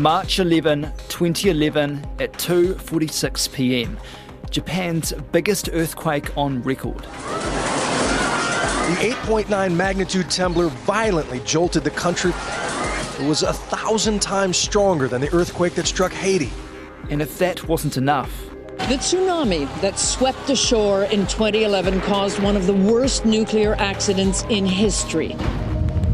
March 11, 2011 at 2:46 p.m. Japan's biggest earthquake on record. The 8.9 magnitude trembler violently jolted the country. It was 1,000 times stronger than the earthquake that struck Haiti. And if that wasn't enough, the tsunami that swept ashore in 2011 caused one of the worst nuclear accidents in history.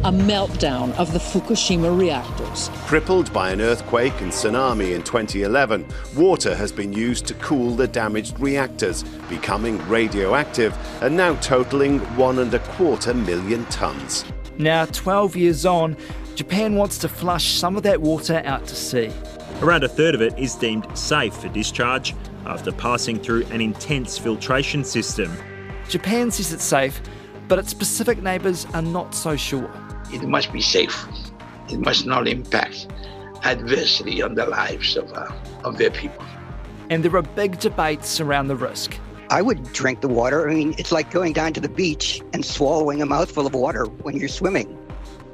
A meltdown of the Fukushima reactors. Crippled by an earthquake and tsunami in 2011, water has been used to cool the damaged reactors, becoming radioactive and now totalling 1.25 million tons. Now, 12 years on, Japan wants to flush some of that water out to sea. Around a third of it is deemed safe for discharge after passing through an intense filtration system. Japan says it's safe, but its Pacific neighbours are not so sure. It must be safe. It must not impact adversely on the lives of their people. And there are big debates around the risk. I would drink the water. I mean, it's like going down to the beach and swallowing a mouthful of water when you're swimming.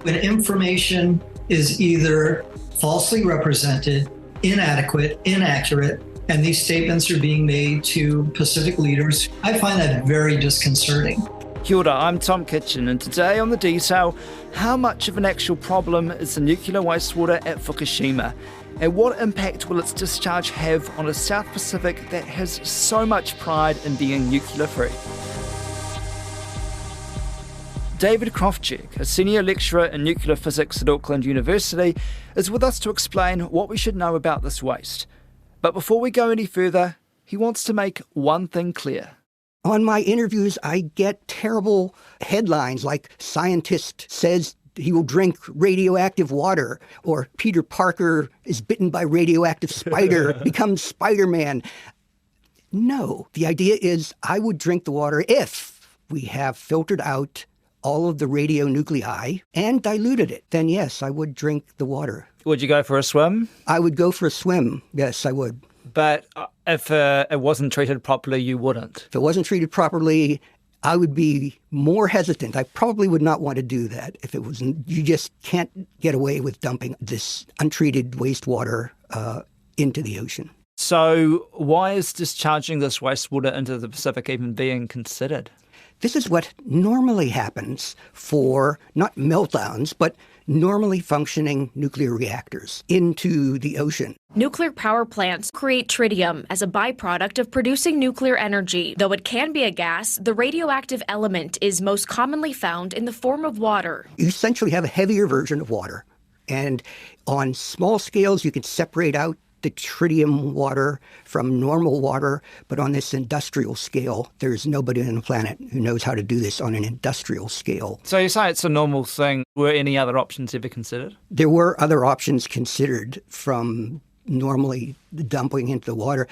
When information is either falsely represented, inadequate, inaccurate, and these statements are being made to Pacific leaders, I find that very disconcerting. Kia ora, I'm Tom Kitchen, and today on The Detail, how much of an actual problem is the nuclear wastewater at Fukushima? And what impact will its discharge have on a South Pacific that has so much pride in being nuclear-free? David Krofczyk, a senior lecturer in nuclear physics at Auckland University, is with us to explain what we should know about this waste. But before we go any further, he wants to make one thing clear. On my interviews, I get terrible headlines like "Scientist says he will drink radioactive water," or "Peter Parker is bitten by radioactive spider, becomes Spider-Man." No, the idea is I would drink the water if we have filtered out all of the radionuclei and diluted it. Then yes, I would drink the water. Would you go for a swim? I would go for a swim. Yes, I would. But if it wasn't treated properly, you wouldn't? If it wasn't treated properly, I would be more hesitant. I probably would not want to do that if it wasn't. You just can't get away with dumping this untreated wastewater into the ocean. So why is discharging this wastewater into the Pacific even being considered? This is what normally happens for not meltdowns, but normally functioning nuclear reactors into the ocean. Nuclear power plants create tritium as a byproduct of producing nuclear energy. Though it can be a gas, the radioactive element is most commonly found in the form of water. You essentially have a heavier version of water. And on small scales, you can separate out the tritium water from normal water, but on this industrial scale, there's nobody on the planet who knows how to do this on an industrial scale. So you say it's a normal thing. Were any other options ever considered? There were other options considered from normally dumping into the water.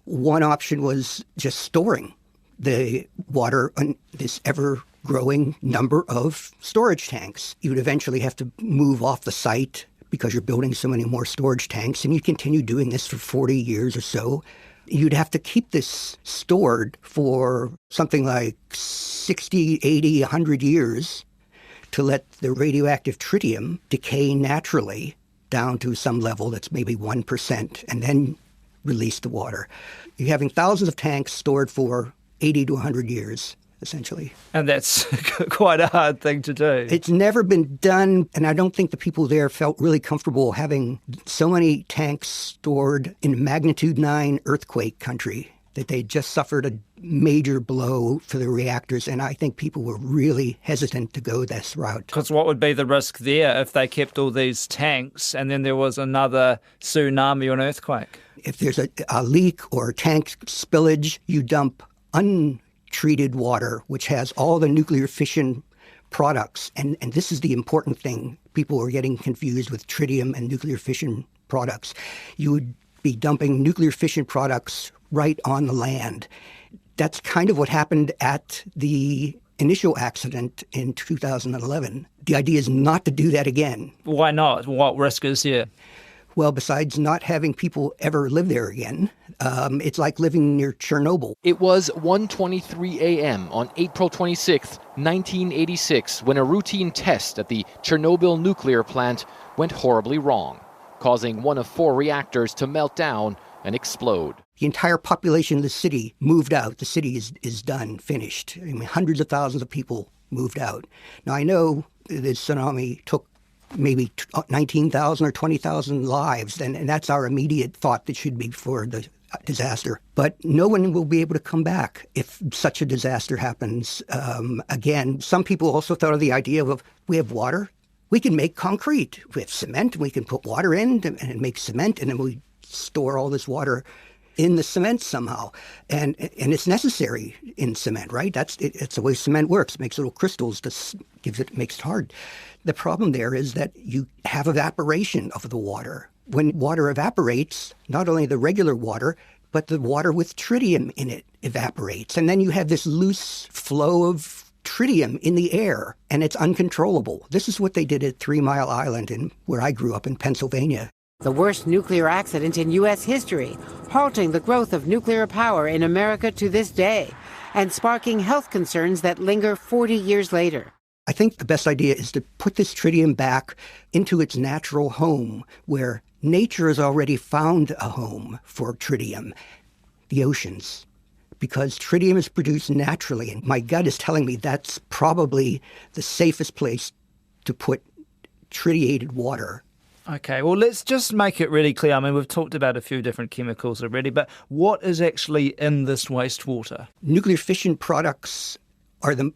One option was just storing the water in this ever-growing number of storage tanks. You would eventually have to move off the site because you're building so many more storage tanks, and you continue doing this for 40 years or so. You'd have to keep this stored for something like 60, 80, 100 years to let the radioactive tritium decay naturally down to some level that's maybe 1%, and then release the water. You're having thousands of tanks stored for 80 to 100 years. Essentially. And that's quite a hard thing to do. It's never been done, and I don't think the people there felt really comfortable having so many tanks stored in magnitude 9 earthquake country that they just suffered a major blow for the reactors, and I think people were really hesitant to go this route. Because what would be the risk there if they kept all these tanks and then there was another tsunami or an earthquake? If there's a leak or a tank spillage, you dump untreated water, which has all the nuclear fission products. And this is the important thing. People are getting confused with tritium and nuclear fission products. You would be dumping nuclear fission products right on the land. That's kind of what happened at the initial accident in 2011. The idea is not to do that again. Why not? What risk is here? Well, besides not having people ever live there again, it's like living near Chernobyl. It was 1:23 a.m. on April 26, 1986, when a routine test at the Chernobyl nuclear plant went horribly wrong. causing one of 4 reactors to melt down and explode. The entire population of the city moved out. The city is done, finished. I mean, hundreds of thousands of people moved out. Now, I know this tsunami took maybe 19,000 or 20,000 lives, and that's our immediate thought that should be for the disaster. But no one will be able to come back if such a disaster happens again. Some people also thought of the idea of, we have water, we can make concrete. We have cement, we can put water in and make cement, and then we store all this water in the cement somehow. And it's necessary in cement, right? It's the way cement works. It makes little crystals, makes it hard. The problem there is that you have evaporation of the water. When water evaporates, not only the regular water, but the water with tritium in it evaporates. And then you have this loose flow of tritium in the air, and it's uncontrollable. This is what they did at 3 Mile Island, where I grew up in Pennsylvania. The worst nuclear accident in U.S. history, halting the growth of nuclear power in America to this day, and sparking health concerns that linger 40 years later. I think the best idea is to put this tritium back into its natural home, where nature has already found a home for tritium, the oceans, because tritium is produced naturally. And my gut is telling me that's probably the safest place to put tritiated water. Okay, well, let's just make it really clear. I mean, we've talked about a few different chemicals already, but what is actually in this wastewater? Nuclear fission products are the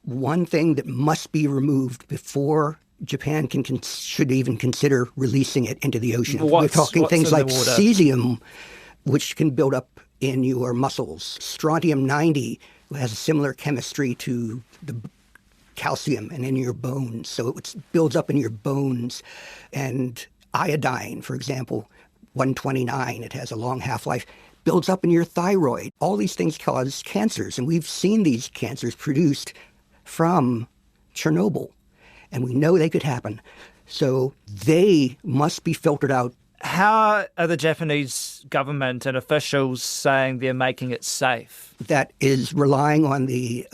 one thing that must be removed before Japan should even consider releasing it into the ocean. We're talking things like cesium, which can build up in your muscles. Strontium-90 has a similar chemistry to the calcium and in your bones, so it builds up in your bones. And iodine, for example, 129, it has a long half-life, builds up in your thyroid. All these things cause cancers, and we've seen these cancers produced from Chernobyl, and we know they could happen. So they must be filtered out. How are the Japanese government and officials saying they're making it safe? That is relying on the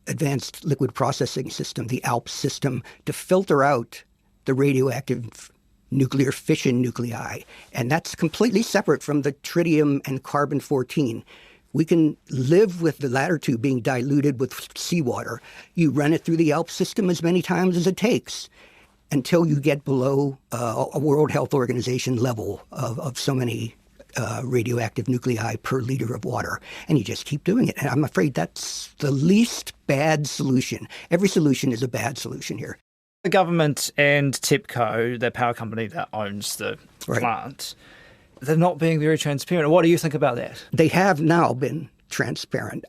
Advanced Liquid Processing System, the ALPS system, to filter out the radioactive nuclear fission nuclei. And that's completely separate from the tritium and carbon-14. We can live with the latter two being diluted with seawater. You run it through the ALPS system as many times as it takes until you get below a World Health Organization level of so many radioactive nuclei per liter of water. And you just keep doing it. And I'm afraid that's the least bad solution. Every solution is a bad solution here. The government and TEPCO, the power company that owns the plant, they're not being very transparent. What do you think about that? They have now been transparent.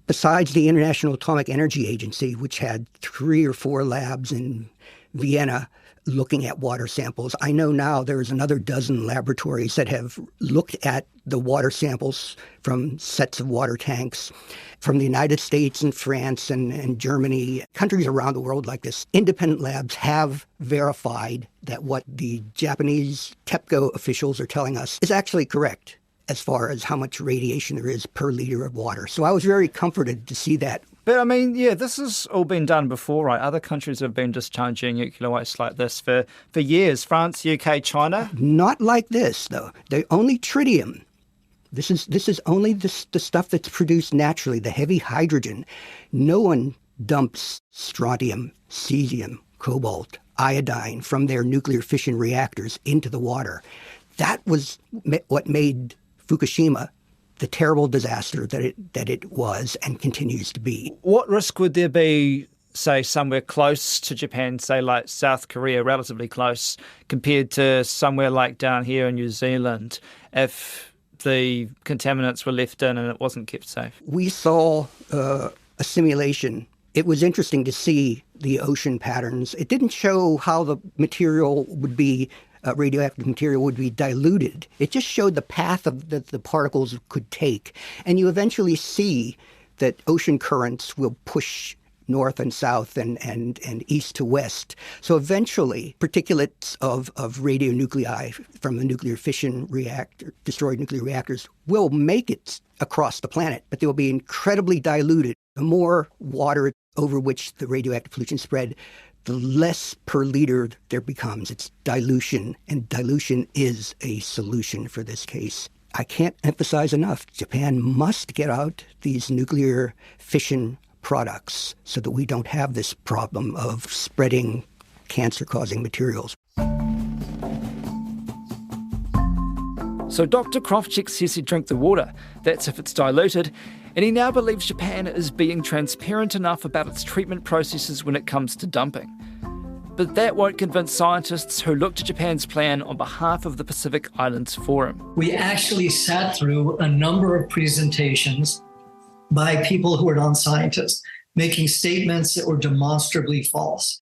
Besides the International Atomic Energy Agency, which had 3 or 4 labs in Vienna looking at water samples, I know now there's another dozen laboratories that have looked at the water samples from sets of water tanks from the United States and France and Germany, countries around the world like this. Independent labs have verified that what the Japanese TEPCO officials are telling us is actually correct as far as how much radiation there is per liter of water. So I was very comforted to see that. But I mean, yeah, this has all been done before, right? Other countries have been discharging nuclear waste like this for years. France, UK, China? Not like this, though. They only tritium. This is only the stuff that's produced naturally, the heavy hydrogen. No one dumps strontium, cesium, cobalt, iodine from their nuclear fission reactors into the water. That was what made Fukushima the terrible disaster that it was and continues to be. What risk would there be, say, somewhere close to Japan, say like South Korea, relatively close, compared to somewhere like down here in New Zealand, if the contaminants were left in and it wasn't kept safe? We saw a simulation. It was interesting to see the ocean patterns. It didn't show how the material would be radioactive material would be diluted. It just showed the path that the particles could take. And you eventually see that ocean currents will push north and south and east to west. So eventually, particulates of radionuclei from the nuclear fission reactor, destroyed nuclear reactors, will make it across the planet, but they will be incredibly diluted. The more water over which the radioactive pollution spread, the less per liter there becomes. It's dilution, and dilution is a solution for this case. I can't emphasize enough, Japan must get out these nuclear fission products so that we don't have this problem of spreading cancer-causing materials. So Dr. Krofchik says he'd drink the water. That's if it's diluted. And he now believes Japan is being transparent enough about its treatment processes when it comes to dumping. But that won't convince scientists who look to Japan's plan on behalf of the Pacific Islands Forum. We actually sat through a number of presentations by people who are non-scientists, making statements that were demonstrably false.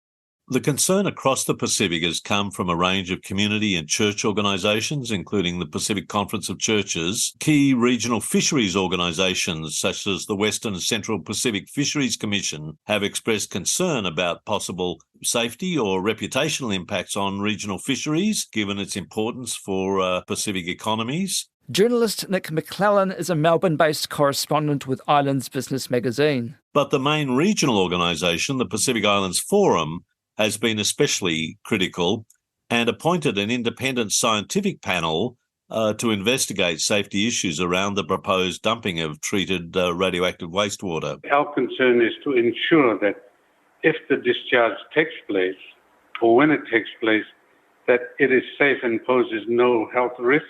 The concern across the Pacific has come from a range of community and church organisations, including the Pacific Conference of Churches, key regional fisheries organisations such as the Western and Central Pacific Fisheries Commission have expressed concern about possible safety or reputational impacts on regional fisheries, given its importance for Pacific economies. Journalist Nick McClellan is a Melbourne-based correspondent with Islands Business magazine. But the main regional organisation, the Pacific Islands Forum, has been especially critical and appointed an independent scientific panel to investigate safety issues around the proposed dumping of treated radioactive wastewater. Our concern is to ensure that if the discharge takes place, or when it takes place, that it is safe and poses no health risks.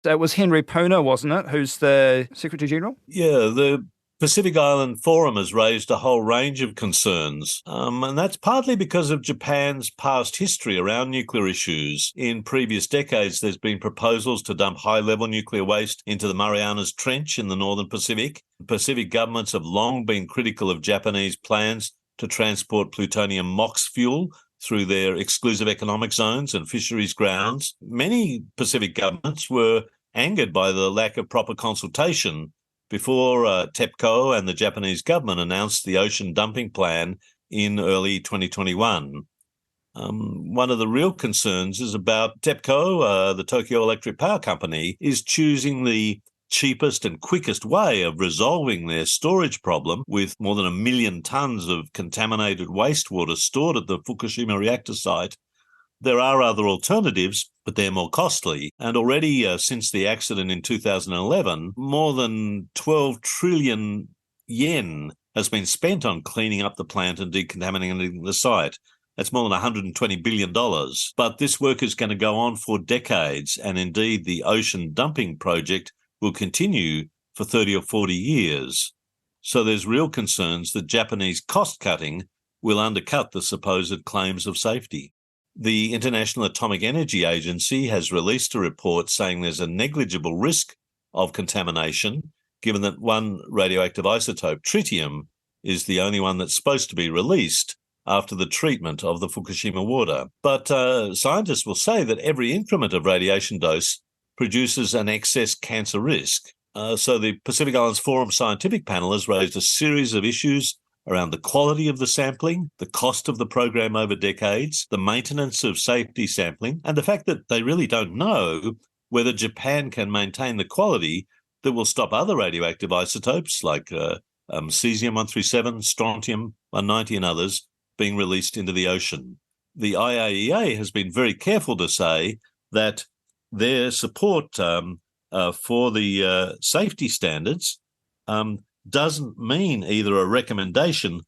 It was Henry Puna, wasn't it, who's the Secretary General? Yeah, the Pacific Island Forum has raised a whole range of concerns, and that's partly because of Japan's past history around nuclear issues. In previous decades, there's been proposals to dump high-level nuclear waste into the Marianas Trench in the northern Pacific. Pacific governments have long been critical of Japanese plans to transport plutonium MOX fuel through their exclusive economic zones and fisheries grounds. Many Pacific governments were angered by the lack of proper consultation before TEPCO and the Japanese government announced the ocean dumping plan in early 2021. One of the real concerns is about TEPCO, the Tokyo Electric Power Company, is choosing the cheapest and quickest way of resolving their storage problem with more than 1 million tonnes of contaminated wastewater stored at the Fukushima reactor site. There are other alternatives, but they're more costly. And already since the accident in 2011, more than 12 trillion yen has been spent on cleaning up the plant and decontaminating the site. That's more than $120 billion. But this work is going to go on for decades. And indeed, the ocean dumping project will continue for 30 or 40 years. So there's real concerns that Japanese cost-cutting will undercut the supposed claims of safety. The International Atomic Energy Agency has released a report saying there's a negligible risk of contamination, given that one radioactive isotope, tritium, is the only one that's supposed to be released after the treatment of the Fukushima water. But scientists will say that every increment of radiation dose produces an excess cancer risk. So the Pacific Islands Forum Scientific Panel has raised a series of issues around the quality of the sampling, the cost of the program over decades, the maintenance of safety sampling, and the fact that they really don't know whether Japan can maintain the quality that will stop other radioactive isotopes like cesium-137, strontium-190 and others being released into the ocean. The IAEA has been very careful to say that their support for the safety standards doesn't mean either a recommendation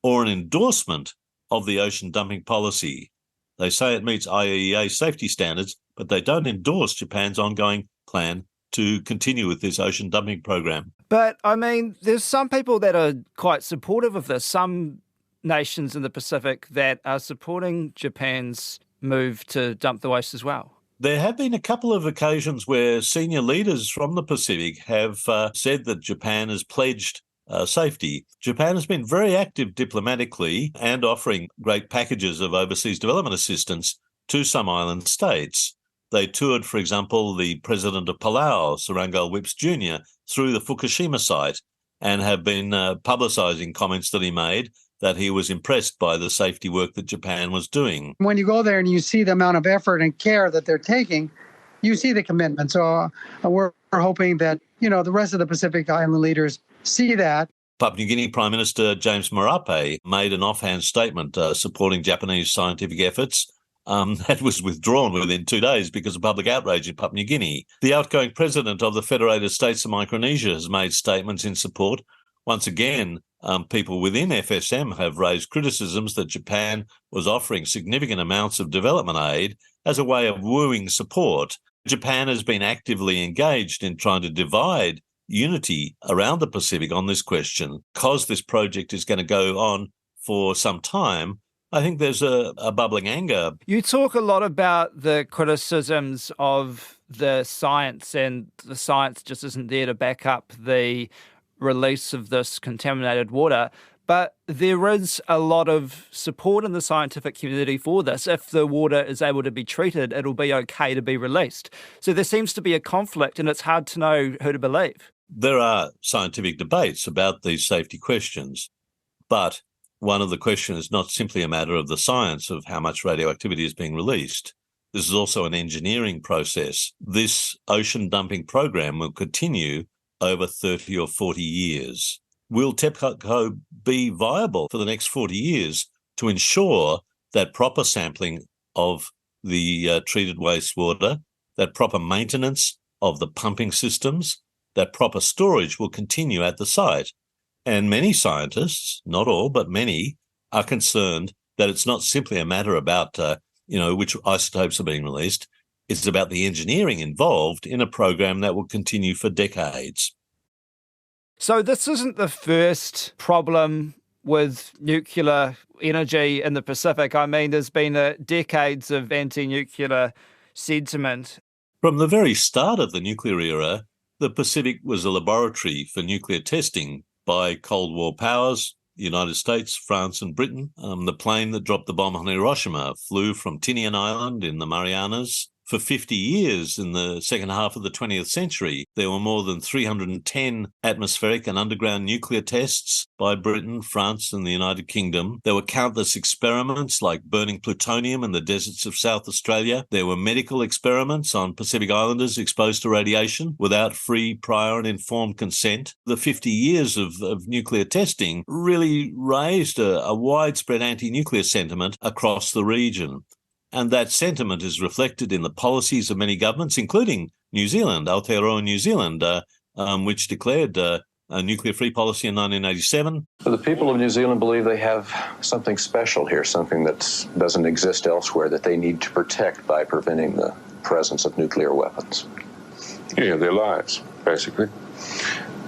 or an endorsement of the ocean dumping policy. They say it meets IAEA safety standards, but they don't endorse Japan's ongoing plan to continue with this ocean dumping program. But, I mean, there's some people that are quite supportive of this, some nations in the Pacific that are supporting Japan's move to dump the waste as well. There have been a couple of occasions where senior leaders from the Pacific have said that Japan has pledged safety. Japan has been very active diplomatically and offering great packages of overseas development assistance to some island states. They toured, for example, the president of Palau, Surangel Whipps Jr., through the Fukushima site and have been publicising comments that he made that he was impressed by the safety work that Japan was doing. When you go there and you see the amount of effort and care that they're taking, you see the commitment. So we're hoping that, the rest of the Pacific Island leaders see that. Papua New Guinea Prime Minister James Marape made an offhand statement supporting Japanese scientific efforts. That was withdrawn within 2 days because of public outrage in Papua New Guinea. The outgoing president of the Federated States of Micronesia has made statements in support. Once again, people within FSM have raised criticisms that Japan was offering significant amounts of development aid as a way of wooing support. Japan has been actively engaged in trying to divide unity around the Pacific on this question. Because this project is going to go on for some time, I think there's a bubbling anger. You talk a lot about the criticisms of the science, and the science just isn't there to back up the release of this contaminated water. But there is a lot of support in the scientific community for this. If the water is able to be treated, it'll be okay to be released. So there seems to be a conflict, and it's hard to know who to believe. There are scientific debates about these safety questions, but one of the questions is not simply a matter of the science of how much radioactivity is being released. This is also an engineering process. This ocean dumping program will continue over 30 or 40 years. Will TEPCO be viable for the next 40 years to ensure that proper sampling of the treated wastewater, that proper maintenance of the pumping systems, that proper storage will continue at the site? And many scientists, not all, but many, are concerned that it's not simply a matter about, which isotopes are being released. It's about the engineering involved in a program that will continue for decades. So this isn't the first problem with nuclear energy in the Pacific. I mean, there's been decades of anti-nuclear sentiment. From the very start of the nuclear era, the Pacific was a laboratory for nuclear testing by Cold War powers, the United States, France and Britain. The plane that dropped the bomb on Hiroshima flew from Tinian Island in the Marianas. For 50 years in the second half of the 20th century, there were more than 310 atmospheric and underground nuclear tests by Britain, France and the United Kingdom. There were countless experiments like burning plutonium in the deserts of South Australia. There were medical experiments on Pacific Islanders exposed to radiation without free, prior and informed consent. The 50 years of nuclear testing really raised a widespread anti-nuclear sentiment across the region. And that sentiment is reflected in the policies of many governments, including New Zealand, Aotearoa New Zealand, which declared a nuclear-free policy in 1987. The people of New Zealand believe they have something special here, something that doesn't exist elsewhere, that they need to protect by preventing the presence of nuclear weapons. Yeah, their lives, basically.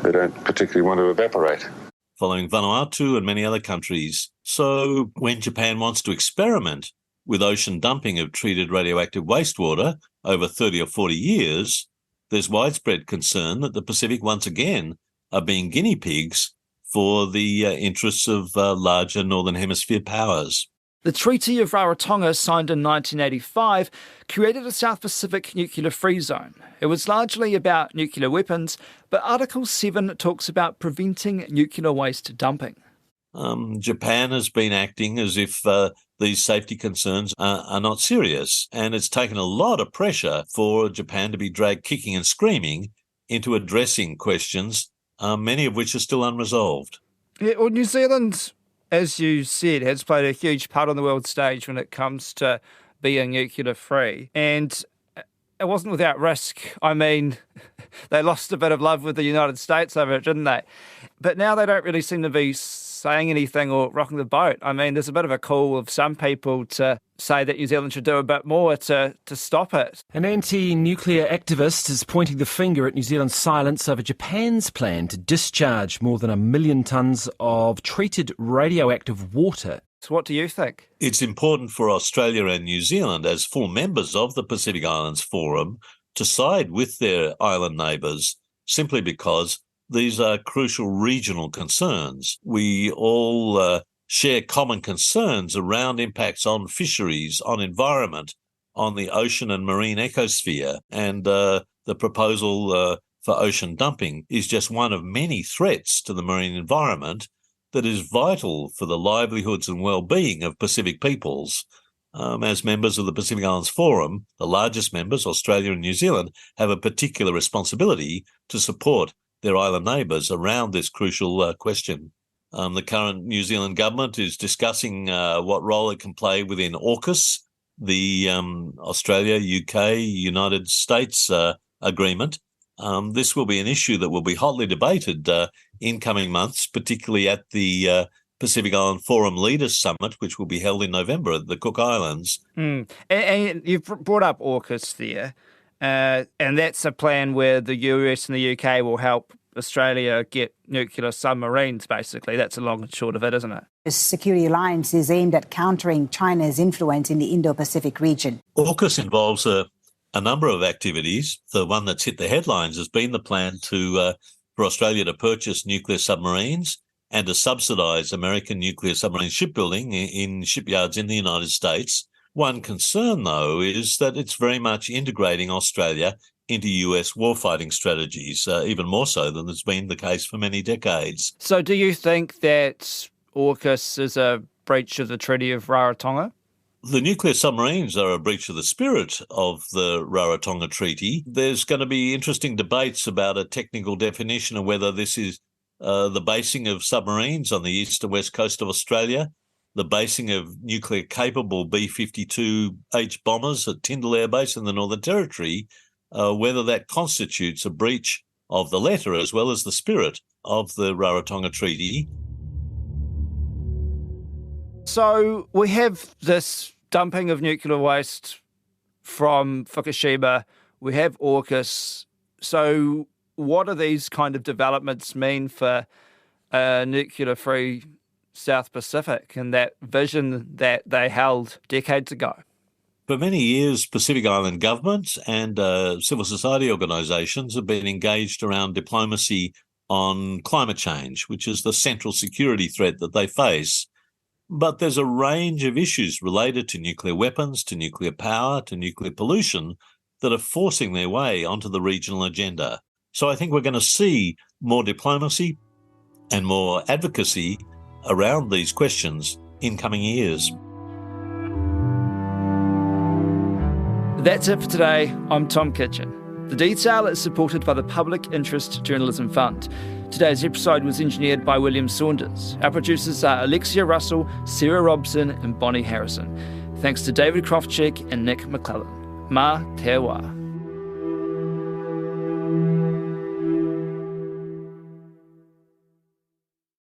They don't particularly want to evaporate. Following Vanuatu and many other countries. So when Japan wants to experiment with ocean dumping of treated radioactive wastewater over 30 or 40 years, there's widespread concern that the Pacific once again are being guinea pigs for the interests of larger Northern Hemisphere powers. The Treaty of Rarotonga, signed in 1985, created a South Pacific nuclear-free zone. It was largely about nuclear weapons, but Article 7 talks about preventing nuclear waste dumping. Japan has been acting as if these safety concerns are not serious, and it's taken a lot of pressure for Japan to be dragged kicking and screaming into addressing questions, many of which are still unresolved. Yeah, well, New Zealand, as you said, has played a huge part on the world stage when it comes to being nuclear-free, and it wasn't without risk. I mean, they lost a bit of love with the United States over it, didn't they? But now they don't really seem to be saying anything or rocking the boat. I mean, there's a bit of a call of some people to say that New Zealand should do a bit more to stop it. An anti-nuclear activist is pointing the finger at New Zealand's silence over Japan's plan to discharge more than 1 million tonnes of treated radioactive water. So what do you think? It's important for Australia and New Zealand, as full members of the Pacific Islands Forum, to side with their island neighbours, simply because these are crucial regional concerns. We all share common concerns around impacts on fisheries, on environment, on the ocean and marine ecosphere. And the proposal for ocean dumping is just one of many threats to the marine environment that is vital for the livelihoods and well-being of Pacific peoples. As members of the Pacific Islands Forum, the largest members, Australia and New Zealand, have a particular responsibility to support their island neighbours around this crucial question. The current New Zealand government is discussing what role it can play within AUKUS, the Australia, UK, United States agreement. This will be an issue that will be hotly debated in coming months, particularly at the Pacific Island Forum Leaders Summit, which will be held in November at the Cook Islands. And you've brought up AUKUS there, and that's a plan where the US and the UK will help Australia get nuclear submarines, basically. That's the long and short of it, isn't it? The security alliance is aimed at countering China's influence in the Indo-Pacific region. AUKUS involves a number of activities. The one that's hit the headlines has been the plan for Australia to purchase nuclear submarines and to subsidise American nuclear submarine shipbuilding in shipyards in the United States. One concern, though, is that it's very much integrating Australia into US warfighting strategies, even more so than has been the case for many decades. So do you think that AUKUS is a breach of the Treaty of Rarotonga? The nuclear submarines are a breach of the spirit of the Rarotonga Treaty. There's going to be interesting debates about a technical definition of whether this is the basing of submarines on the east and west coast of Australia, the basing of nuclear-capable B-52H bombers at Tyndall Air Base in the Northern Territory, whether that constitutes a breach of the letter as well as the spirit of the Rarotonga Treaty. So we have this dumping of nuclear waste from Fukushima. We have AUKUS. So what do these kind of developments mean for a nuclear-free South Pacific and that vision that they held decades ago? For many years, Pacific Island governments and civil society organisations have been engaged around diplomacy on climate change, which is the central security threat that they face. But there's a range of issues related to nuclear weapons, to nuclear power, to nuclear pollution that are forcing their way onto the regional agenda. So I think we're going to see more diplomacy and more advocacy around these questions in coming years. That's it for today. I'm Tom Kitchen. The Detail is supported by the Public Interest Journalism Fund. Today's episode was engineered by William Saunders. Our producers are Alexia Russell, Sarah Robson and Bonnie Harrison. Thanks to David Krofchick and Nick McClellan. Mā te wā.